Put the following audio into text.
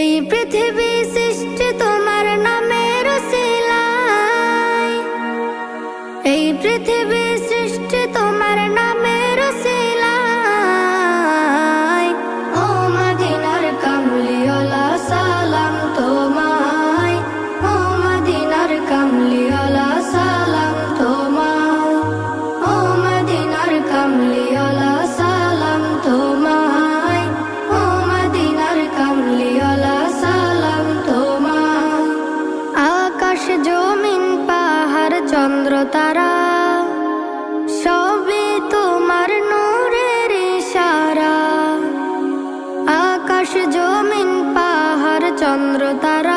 এই পৃথিবী সৃষ্টি তোমার নামের উসিলায়, এই পৃথিবী সৃষ্টি তোমার নামের উসিলায়। ও মদিনার কামলিওয়ালা সালাম তোমায়, ও মদিনার কামলিওয়ালা সালাম তোমায়, ও মদিনার কামলিওয়ালা সালাম তোমায়, ও মদিনার কামলিওয়ালা সালাম তোমায়। আকাশ জমিন পাহাড় চন্দ্র তারা সবই তোমার নূরের ইশারা। আকাশ জমিন পাহাড় চন্দ্র তারা